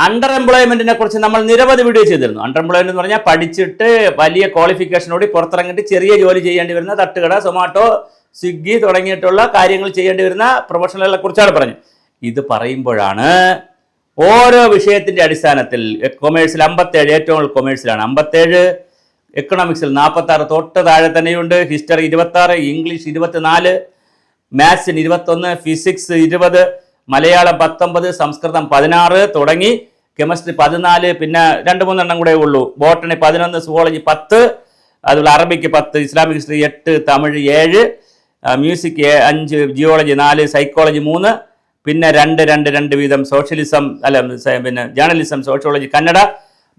Under എംപ്ലോയ്മെന്റിനെ കുറിച്ച് നമ്മൾ നിരവധി വീഡിയോ ചെയ്തിരുന്നു. അണ്ടർ എംപ്ലോയ്മെന്റ് എന്ന് പറഞ്ഞാൽ പഠിച്ചിട്ട് വലിയ ക്വാളിഫിക്കേഷനോട് പുറത്തിറങ്ങിയിട്ട് ചെറിയ ജോലി ചെയ്യേണ്ടി വരുന്ന തട്ടുകട, സൊമാറ്റോ, സ്വിഗ്ഗി തുടങ്ങിയിട്ടുള്ള കാര്യങ്ങൾ ചെയ്യേണ്ടി വരുന്ന പ്രൊഫഷണലുകളെ കുറിച്ചാണ് പറഞ്ഞത്. ഇത് പറയുമ്പോഴാണ് ഓരോ വിഷയത്തിന്റെ അടിസ്ഥാനത്തിൽ കൊമേഴ്സിൽ 57, ഏറ്റവും കൂടുതൽ കൊമേഴ്സിലാണ് 57, എക്കണോമിക്സിൽ 46, തൊട്ട് താഴെ തന്നെയുണ്ട്. ഹിസ്റ്ററി 26, ഇംഗ്ലീഷ് 24, മാത്സിന് 21, ഫിസിക്സ് 20, മലയാളം 19, സംസ്കൃതം 16 തുടങ്ങി, കെമിസ്ട്രി 14, പിന്നെ 2-3 കൂടെ ഉള്ളൂ. ബോട്ടണി 11, സുവോളജി 10, അതുപോലെ അറബിക്ക് 10, Islamic history 8, Tamil 7, music 5, geology 4, psychology 3, പിന്നെ 2 വീതം സോഷ്യലിസം പിന്നെ journalism, sociology, Kannada,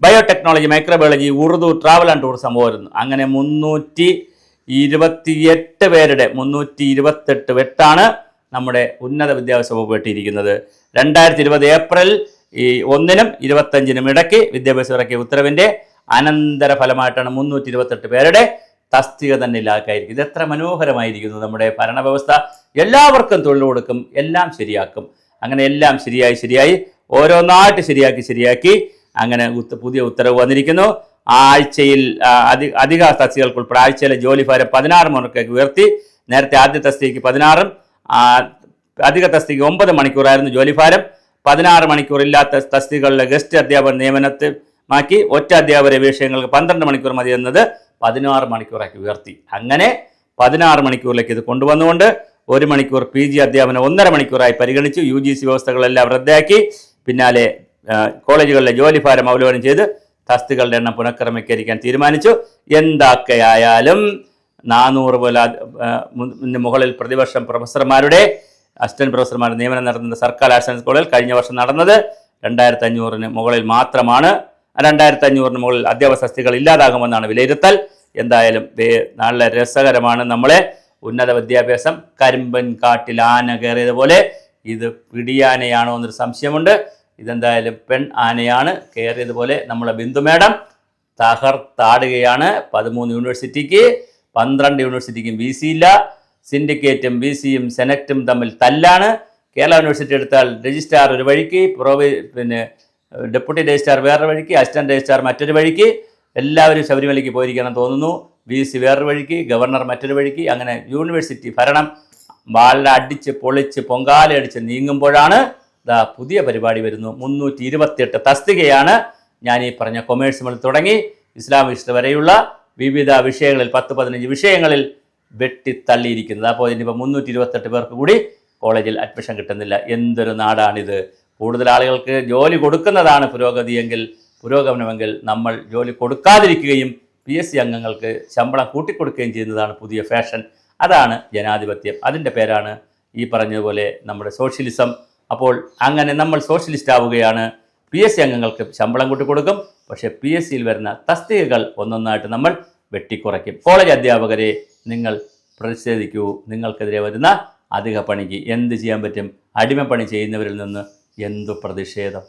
biotechnology, microbiology, Urdu, travel and tourism വരുന്നു. അങ്ങനെ 328 പേരുടെ 328 നമ്മുടെ ഉന്നത വിദ്യാഭ്യാസ വകുപ്പ് വെട്ടിയിരിക്കുന്നത്. 2020 ഏപ്രിൽ 1-നും 25-നും ഇടയ്ക്ക് വിദ്യാഭ്യാസം ഇറക്കിയ ഉത്തരവിൻ്റെ അനന്തര ഫലമായിട്ടാണ് 328 പേരുടെ തസ്തിക തന്നെ ഇല്ലാതായിരിക്കും. ഇത് എത്ര മനോഹരമായിരിക്കുന്നു നമ്മുടെ ഭരണവ്യവസ്ഥ. എല്ലാവർക്കും തൊഴിൽ കൊടുക്കും, എല്ലാം ശരിയാക്കും. അങ്ങനെ എല്ലാം ശരിയായി ഓരോന്നായിട്ട് ശരിയാക്കി അങ്ങനെ പുതിയ ഉത്തരവ് വന്നിരിക്കുന്നു. ആഴ്ചയിൽ അധിക തസ്തികൾക്ക് ഉൾപ്പെടെ ആഴ്ചയിലെ ജോലിഭാരം 16 മണിക്കൂറേക്ക് ഉയർത്തി. നേരത്തെ ആദ്യ തസ്തികയ്ക്ക് 16-ഉം അധിക തസ്തിക 9 മണിക്കൂറായിരുന്നു ജോലിഭാരം. 16 മണിക്കൂറില്ലാത്ത തസ്തികകളിലെ ഗസ്റ്റ് അധ്യാപകർ നിയമനമാക്കി. ഒറ്റ അധ്യാപകരെ വിഷയങ്ങൾക്ക് 12 മണിക്കൂർ മതി എന്നത് 16 മണിക്കൂറാക്കി ഉയർത്തി. അങ്ങനെ 16 മണിക്കൂറിലേക്ക് ഇത് കൊണ്ടുവന്നുകൊണ്ട് 1 മണിക്കൂർ PG അധ്യാപനം 1.5 മണിക്കൂറായി പരിഗണിച്ചു. UGC വ്യവസ്ഥകളെല്ലാം റദ്ദാക്കി. പിന്നാലെ കോളേജുകളിലെ ജോലിഭാരം അവലോകനം ചെയ്ത് തസ്തികളുടെ എണ്ണം പുനഃക്രമീകരിക്കാൻ തീരുമാനിച്ചു. എന്തൊക്കെയായാലും 400 പോലെ മുകളിൽ പ്രതിവർഷം പ്രൊഫസർമാരുടെ അസിസ്റ്റന്റ് പ്രൊഫസർമാരുടെ നിയമനം നടത്തുന്ന സർക്കാർ ആർട്സ് സയൻസ് കോളേജിൽ കഴിഞ്ഞ വർഷം നടന്നത് 2500-ന് മുകളിൽ മാത്രമാണ്. 2500-ന് മുകളിൽ അധ്യാപക തസ്തികകൾ ഇല്ലാതാകുമെന്നാണ് വിലയിരുത്തൽ. എന്തായാലും നല്ല രസകരമാണ്. നമ്മളെ ഉന്നത വിദ്യാഭ്യാസം കരിമ്പൻ കാട്ടിൽ ആന കയറിയതുപോലെ ഇത് പിടിയാനയാണോ എന്നൊരു സംശയമുണ്ട്. ഇതെന്തായാലും പെൺ ആനയാണ്. കയറിയതുപോലെ നമ്മളെ ബിന്ദു മേഡം തകർത്താടുകയാണ്. 13 യൂണിവേഴ്സിറ്റിക്ക് 12 യൂണിവേഴ്സിറ്റിക്കും VC ഇല്ല. സിൻഡിക്കേറ്റും VCയും സെനറ്റും തമ്മിൽ തല്ലാണ്. കേരള യൂണിവേഴ്സിറ്റി എടുത്താൽ രജിസ്ട്രാർ ഒരു വഴിക്ക്, പിന്നെ ഡെപ്യൂട്ടി രജിസ്ട്രാർ വേറൊരു വഴിക്ക്, അസിസ്റ്റന്റ് രജിസ്ട്രാർ മറ്റൊരു വഴിക്ക്. എല്ലാവരും ശബരിമലയ്ക്ക് പോയിരിക്കണം തോന്നുന്നു. VC വേറൊരു വഴിക്ക്, ഗവർണർ മറ്റൊരു വഴിക്ക്. അങ്ങനെ യൂണിവേഴ്സിറ്റി ഭരണം വളരെ അടിച്ച് പൊളിച്ച് പൊങ്കാലയടിച്ച് നീങ്ങുമ്പോഴാണ് പുതിയ പരിപാടി വരുന്നു. 328 തസ്തികയാണ് ഞാൻ ഈ പറഞ്ഞ കൊമേഴ്സ് മുതൽ തുടങ്ങി ഇസ്ലാമിക് ഹിസ്റ്ററി വരെയുള്ള വിവിധ വിഷയങ്ങളിൽ 10-15 വിഷയങ്ങളിൽ വെട്ടിത്തള്ളിയിരിക്കുന്നത്. അപ്പോൾ ഇനിയിപ്പോൾ 328 പേർക്ക് കൂടി കോളേജിൽ അഡ്മിഷൻ കിട്ടുന്നില്ല. എന്തൊരു നാടാണിത്! കൂടുതൽ ആളുകൾക്ക് ജോലി കൊടുക്കുന്നതാണ് പുരോഗമനമെങ്കിൽ നമ്മൾ ജോലി കൊടുക്കാതിരിക്കുകയും PSC അംഗങ്ങൾക്ക് ശമ്പളം കൂട്ടിക്കൊടുക്കുകയും ചെയ്യുന്നതാണ് പുതിയ ഫാഷൻ. അതാണ് ജനാധിപത്യം. അതിൻ്റെ പേരാണ് ഈ പറഞ്ഞതുപോലെ നമ്മുടെ സോഷ്യലിസം. അപ്പോൾ അങ്ങനെ നമ്മൾ സോഷ്യലിസ്റ്റ് ആവുകയാണ്. PSC അംഗങ്ങൾക്ക് ശമ്പളം കൂട്ടിക്കൊടുക്കും, പക്ഷേ PSCയിൽ വരുന്ന തസ്തികകൾ ഒന്നൊന്നായിട്ട് നമ്മൾ വെട്ടിക്കുറയ്ക്കും. കോളേജ് അധ്യാപകരെ നിങ്ങൾ പ്രതിഷേധിക്കൂ. നിങ്ങൾക്കെതിരെ വരുന്ന അധിക പണിക്ക് എന്ത് ചെയ്യാൻ പറ്റും? അടിമപ്പണി ചെയ്യുന്നവരിൽ നിന്ന് എന്തു പ്രതിഷേധം?